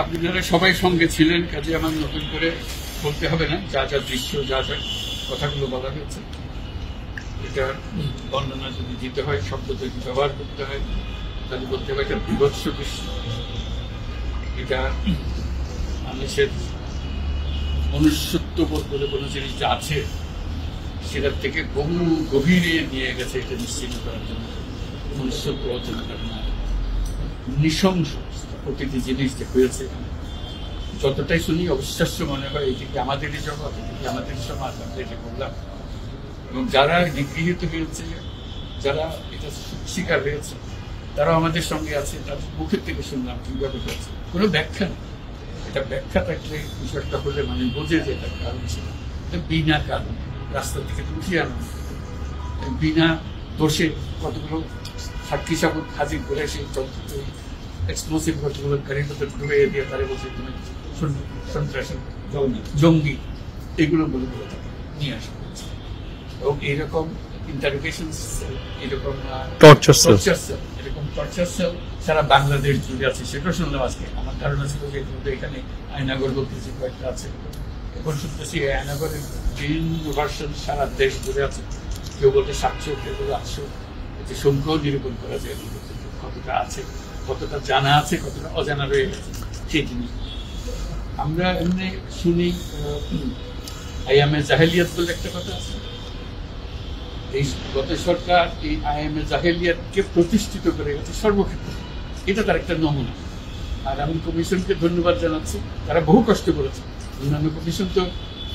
আপনারা সবাই সঙ্গে ছিলেন, কাজে আমার নতুন করে বলতে হবে না। যা যা দৃশ্য, যা যা কথাগুলো বলা হয়েছে, এটা বর্ণনা যদি দিতে হয়, শব্দ যদি ব্যবহার করতে হয়, তাহলে বলতে হবে একটা বিভৎস দৃশ্য। এটা মানুষের মনুষ্যত্ববোধ বলে কোনো জিনিস যা আছে সেটার থেকে বহু গভীরে নিয়ে গেছে। এটা নিশ্চিত করার জন্য মনুষ্যত্ব অর্জন করে না, নৃশংস প্রতিটি জিনিস যে হয়েছে, যতটাই শুনি অবিশ্বাস্য মনে হয়। এটিকে আমাদেরই জগৎ, এটিকে আমাদের সমাজ, আমরা এটা করলাম। এবং যারা নিগৃহীত হয়েছে, যারা এটা শিকার হয়েছে, তারাও আমাদের সঙ্গে আছে। তাদের মুখের থেকে শুনলাম কিভাবে হয়েছে, কোনো ব্যাখ্যা নেই। এটা ব্যাখ্যা থাকলে বিষয়টা হলে মানে বোঝে যে এটার কারণ ছিল। বিনা কারণ রাস্তা থেকে উঠিয়ে আনা, বিনা দোষে কতগুলো সাক্ষী সাবুত হাজির করে সেই এক্সপ্লোসিভ কতগুলো গাড়ির মধ্যে ঢুকে দিয়ে তারা বলছে তুমি সন্ত্রাসী জঙ্গি, এগুলো বলে বলে তাকে নিয়ে আসা হয়েছে। এবং এইরকম ইন্টারোগেশন সেল, এরকম টর্চার সেল, এরকম টর্চার সেল সারা বাংলাদেশ জুড়ে আছে। সেটাও শুনলাম আজকে। আমার ধারণা ছিল যে এখানে আয়নাগর বলতেছি কয়েকটা আছে, এখন শুনতেছি আয়নাগরের বিভিন্ন ভার্সন সারা দেশ জুড়ে আছে। কেউ বলতে 700, কেউ বলে 800। যে সংখ্যাও নিরূপণ করা যায় কতটা আছে, কতটা জানা আছে, কতটা অজানা রয়ে গেছে সেই জিনিস। আমরা এমনি শুনি আইএমএ জাহেলিয়াত বলে একটা কথা আছে। এই গত সরকার এই আইএমএ জাহেলিয়াতকে প্রতিষ্ঠিত করে গেছে সর্বক্ষেত্রে। এটা তার একটা নমুনা। আর আমি কমিশনকে ধন্যবাদ জানাচ্ছি, তারা বহু কষ্ট করেছে। অন্যান্য কমিশন তো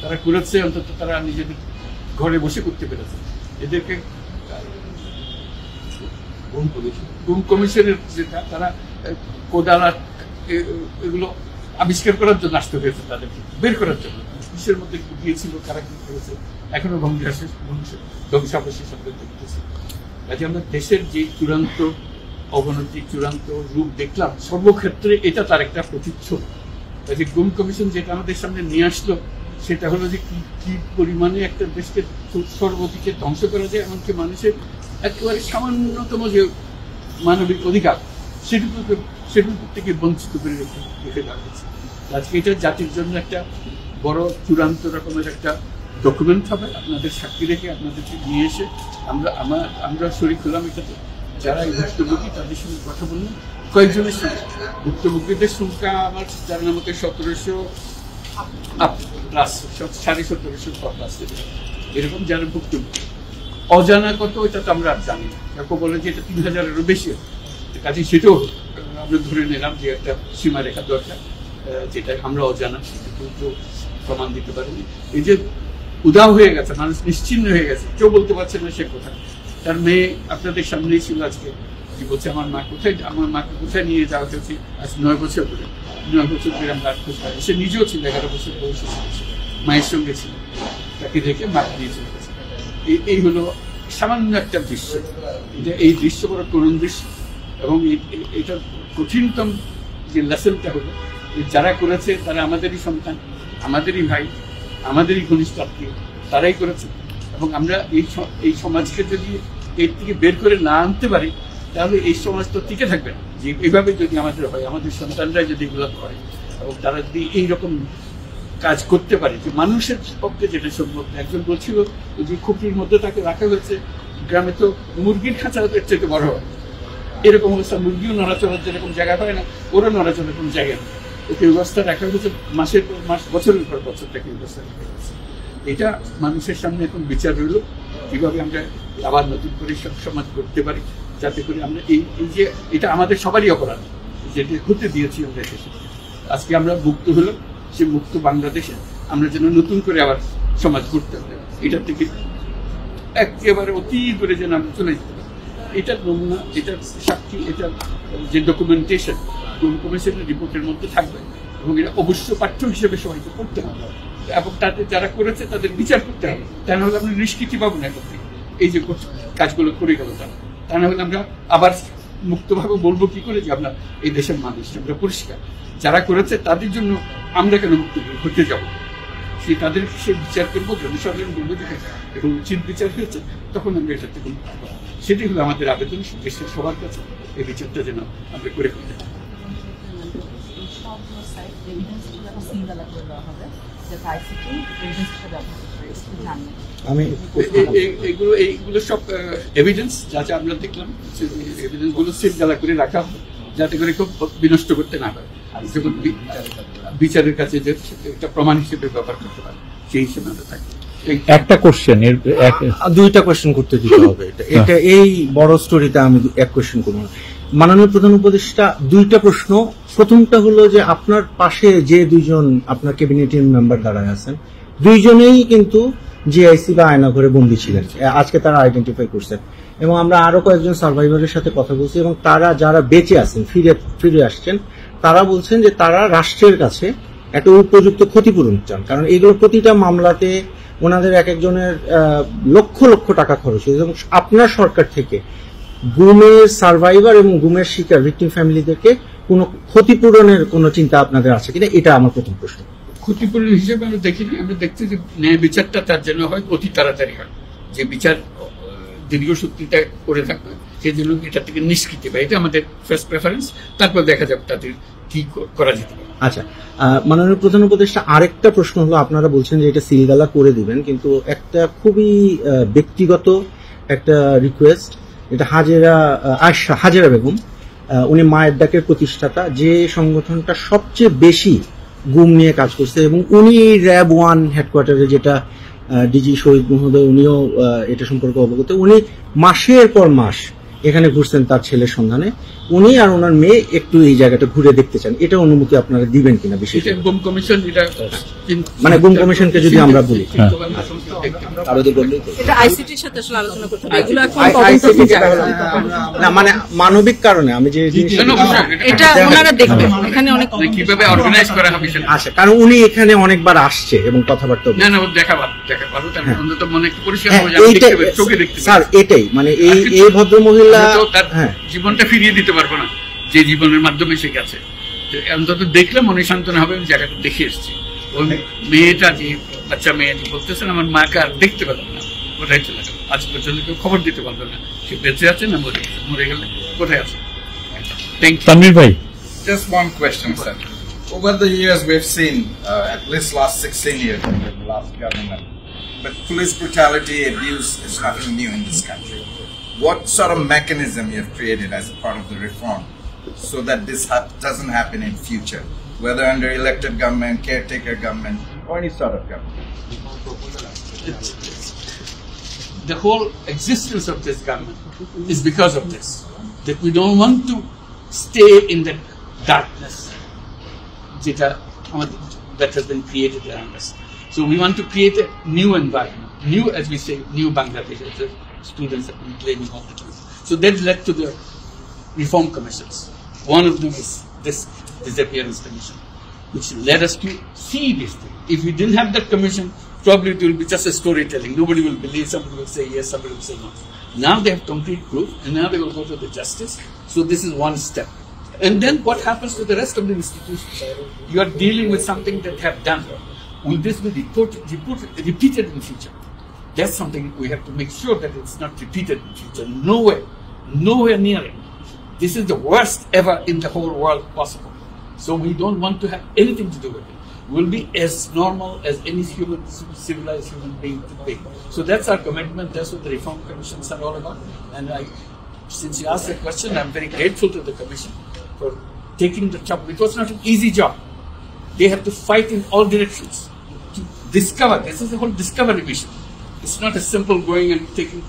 তারা করেছে, অন্তত তারা নিজেদের ঘরে বসে করতে পেরেছে। এদেরকে গুম কমিশনের যেটা, তারা কোদালা এগুলো আবিষ্কার করার জন্য আসতে হয়েছে, তাদেরকে বের করার জন্য। বিশ্বের মধ্যে গিয়েছিল, তারা কি করেছে, এখনো ধ্বংসাবশেষ আমরা দেখতেছি। কাজে আমরা দেশের যে চূড়ান্ত অবনতি, চূড়ান্ত রূপ দেখলাম সর্বক্ষেত্রে, এটা তার একটা প্রতিচ্ছবি। কাজে গুম কমিশন যেটা আমাদের সামনে নিয়ে আসলো, সেটা হলো যে কি পরিমাণে একটা দেশকে সর্বদিকে ধ্বংস করা যায়, এমনকি মানুষের একেবারে সামান্যতম যে মানবিক অধিকার সেটুকু থেকে বঞ্চিত করে রেখে দেওয়া হয়েছে। আজকে এটা জাতির জন্য একটা বড় চূড়ান্ত রকমের একটা ডকুমেন্ট হবে। আপনাদের সাক্ষী রেখে আপনাদেরকে নিয়ে এসে আমরা শরীক হলাম এটাতে। যারা এই ভুক্তভোগী তাদের সঙ্গে কথা বললাম, কয়েকজনের সঙ্গে। ভুক্তভোগীদের সংখ্যা আমার জানার মতো 1700 প্লাস, 1750 প্লাস এরকম যারা ভুক্তভোগী। অজানা কত এটা তো আমরা জানি না। কেউ বলে যে এটা 3000-এরও বেশি। কাজে সেটাও আমরা ধরে নিলাম যে একটা সীমারেখা দরকার, যেটা আমরা অজানা, সেটা কিন্তু প্রমাণ দিতে পারিনি। এই যে উদাও হয়ে গেছে, মানুষ নিশ্চিন্ন হয়ে গেছে, কেউ বলতে পারছে না সে কোথায়। তার মেয়ে আপনাদের সামনেই ছিল আজকে, কি বলছে আমার মাকে কোথায় নিয়ে যাওয়া হয়েছে। আজ 9 বছর ধরে আমরা কোথায়, সে নিজেও ছিল 11 বছর বয়সে ছিল, মায়ের সঙ্গে ছিল, তাকে দেখে মাকে নিয়ে চলে গেছে। এই হলো সামান্য একটা দৃশ্য। এই দৃশ্য বড় করুণ দৃশ্য। এবং এটার কঠিনতম যে লেসনটা হলো, যারা করেছে তারা আমাদেরই সন্তান, আমাদেরই ভাই, আমাদেরই ঘনিষ্ঠ আত্মীয়, তারাই করেছে। এবং আমরা এই সমাজকে যদি এর থেকে বের করে না আনতে পারি, তাহলে এই সমাজ তো টিকে থাকবে না। যে এইভাবে যদি আমাদের হয়, আমাদের সন্তানরা যদি এগুলো করে, এবং তারা যদি এইরকম কাজ করতে পারে, যে মানুষের পক্ষে যেটা সম্ভব। একজন বলছিল যে খুঁটির মধ্যে তাকে রাখা হয়েছে, গ্রামে তো মুরগির খাঁচা এর চেয়ে বড় হয়, এরকম অবস্থা। মুরগিও নড়াচড়ার যেরকম জায়গা হয় না, ওরা নড়াচড়ার কোনো জায়গা নেই। ওকে ব্যবস্থা রাখা হয়েছে, মাসের পর মাস, বছরের পর বছর তাকে ব্যবস্থা রাখা হয়েছে। এটা মানুষের সামনে এখন বিচার রইল, কিভাবে আমরা আবার নতুন করে সমাজ করতে পারি, যাতে করে আমরা এই যে এটা আমাদের সবারই অপরাধ, যেটি হতে দিয়েছি আমরা দেশে। আজকে আমরা মুক্ত হলাম, সে মুক্ত বাংলাদেশে আমরা যেন নতুন করে আবার সমাজ করতে হবে। এটা থেকে একেবারে অতি দূরে যেন আমরা চলে যেতে পারি। এটার নমুনা, এটার সাক্ষী, এটার যে ডকুমেন্টেশন কমিশনের রিপোর্টের মধ্যে থাকবে, এবং এটা অবশ্য পাঠ্য হিসেবে সবাইকে পড়তে হবে, এবং তাদের যারা করেছে তাদের বিচার করতে হবে। তা না হলে আমরা নিষ্কৃতি পাবো না এখন থেকে, এই যে কাজগুলো করে গেল তারা। তা না হলে আমরা আবার মুক্তভাবে বলবো কি করে যে আমরা এই দেশের মানুষ, আমরা পরিষ্কার। যারা করেছে তাদের জন্য আমরা কেন মুক্ত হতে যাবো? তাদের সে বিচার করবো, জনসাধারণ বলবো যে এখন উচিত বিচার হয়েছে, তখন আমরা এটা থেকে মুক্ত পাবো। সেটি হলো আমাদের আবেদন দেশের সবার কাছে, এই বিচারটা যেন আমরা করে ফেলতে পারি। সবগুলো সাইট এভিডেন্স হিসেবে এখন সিঙ্গালা করে দেওয়া হবে, যাতে আইসিটি এভিডেন্স হিসেবে ব্যবহার করতে পারে, একটু জানবেন। আমি এইগুলো সব এভিডেন্স যাতে আমরা দেখলাম, এভিডেন্স গুলো সিলগালা করে রাখা হয় যাতে করে কেউ বিনষ্ট করতে না পারে, যখন বিচারের কাছে যে একটা প্রমাণ হিসেবে ব্যবহার করতে পারে সেই হিসেবে আমরা থাকি। একটা কোশ্চেন, দুইটা কোশ্চেন করতে দিতে হবে। এটা এই বড় স্টোরিতে আমি এক কোশ্চেন করব না। মাননীয় প্রধান উপদেষ্টা, দুইটা প্রশ্ন। প্রথমটা হলো যে আপনার পাশে যে দুইজন আপনার ক্যাবিনেটের মেম্বার দাঁড়ায় আছেন, দুইজনেই কিন্তু জিআইসি বা আয়নাঘরে বন্দী ছিলেন, আজকে তারা আইডেন্টিফাই করছেন, এবং আমরা আরো কয়েকজন সার্ভাইভারের সাথে কথা বলছি, এবং তারা যারা বেঁচে আছেন, ফিরে আসছেন, তারা বলছেন যে তারা রাষ্ট্রের কাছে একটা উপযুক্ত ক্ষতিপূরণ চান, কারণ এগুলো প্রতিটা মামলাতে ওনাদের এক একজনের লক্ষ লক্ষ টাকা খরচ হয়েছে, এবং আপনার সরকার থেকে গুমের সার্ভাইভার এবং গুমের শিকার ভিকটিম ফ্যামিলিদেরকে কোনো ক্ষতিপূরণের কোনো চিন্তা আপনাদের আছে কিনা, এটা আমার প্রথম প্রশ্ন। ক্ষতিপূরণ হিসেবে আমরা দেখিনি, আমরা দেখছি যে ন্যায় বিচারটা তার জন্য হয় অতি তাড়াতাড়ি হয়, যে বিচার দীর্ঘসূত্রিতা করে থাকবে সেই জন্য এটা থেকে নিষ্কৃতি পায়, এটা আমাদের ফার্স্ট প্রেফারেন্স, তারপর দেখা যাবে তাদের কি করা যেতে পারে। আচ্ছা, মাননীয় প্রধান উপদেষ্টা, আরেকটা প্রশ্ন হলো, আপনারা বলছেন যে এটা সিলগালা করে দিবেন, কিন্তু একটা খুবই ব্যক্তিগত একটা রিকোয়েস্ট, এটা হাজেরা বেগম, উনি মায়ের ডাকের প্রতিষ্ঠাতা, যে সংগঠনটা সবচেয়ে বেশি গুম নিয়ে কাজ করছে, এবং উনি র্যাব 1 হেডকোয়ার্টারে, যেটা ডিজি শহীদ মহোদয়, উনিও এটা সম্পর্কে অবগত, উনি মাসের পর মাস এখানে ঘুরছেন তার ছেলের সন্ধানে, উনি আর ওনার মেয়ে একটু এই জায়গাটা ঘুরে দেখতে চান, এটা অনুমতি আপনারা দিবেন কিনা? বিশেষ গুম কমিশন, মানে গুম কমিশনকে যদি আমরা বলি, এটা আইসিটির সাথে আসলে আলোচনা করতে হবে, এগুলো এখন না মানে মানবিক কারণে আমি যে এটা ওনারা দেখবেন এখানে অনেক কিভাবে অর্গানাইজ করা হবে সেটা। আচ্ছা, কারণ উনি এখানে অনেকবার আসছে এবং কথাবার্তা না না দেখা ভালো, অন্তত মনে পরিষ্কার হবে, চোখে দেখতে স্যার, এটাই মানে এই ভদ্র মহিলা জীবনটা ফিরিয়ে দিতে পারবো না যে জীবনের মাধ্যমে সে গেছে, অন্তত দেখলে মনে সান্ত্বনা হবে, আমি জায়গাটা দেখে এসেছি। ওই মেয়েটা, যে বাচ্চা মেয়ে বলতেছেন আমার মাকে আর দেখতে পেলাম না, কোথায় চলে গেল, আজ পর্যন্ত কেউ খবর দিতে পারলো না সে বেঁচে আছে না মরে গেলে কোথায় আছে। তানভীর ভাই, just one question, sir. Over the years we've seen, at least last 16 years under the last government, but police brutality, abuse is nothing new in this country. What sort of mechanism you have created as a part of the reform so that this doesn't happen in future, whether under elected government, caretaker government, or any sort of government? The whole existence of this government is because of this, that we don't want to stay in that darkness that has been created around us. So we want to create a new environment, new, as we say, new Bangladesh, as the students have been claiming all the time. So that led to the reform commissions. One of them is this disappearance commission, which led us to see this thing. If we didn't have that commission, probably it will be just a storytelling. Nobody will believe, somebody will say yes, somebody will say no. Now they have concrete proof, and now they will go to the justice. So this is one step. And then what happens to the rest of the institutions? You are dealing with something that have done. Will this be repeated in future? That's something we have to make sure that it's not repeated in future. Nowhere near it. This is the worst ever in the whole world possible. So we don't want to have anything to do with it. We'll be as normal as any civilized human being could be. So that's our commitment. That's what the reform commissions are all about. And since you asked that question, I'm very grateful to the commission for taking the job. It was not an easy job. They have to fight in all directions to discover. This is the whole discovery mission. It's not a simple going and taking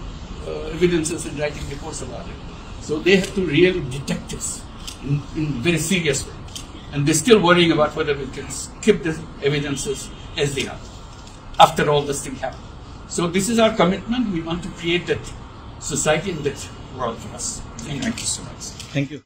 evidences and writing reports about it. So they have to really detect this in very serious way. And they're still worrying about whether we can keep the evidences as they are after all this thing happened. So this is our commitment. We want to create that society and that world for us. Thank you so much. Thank you.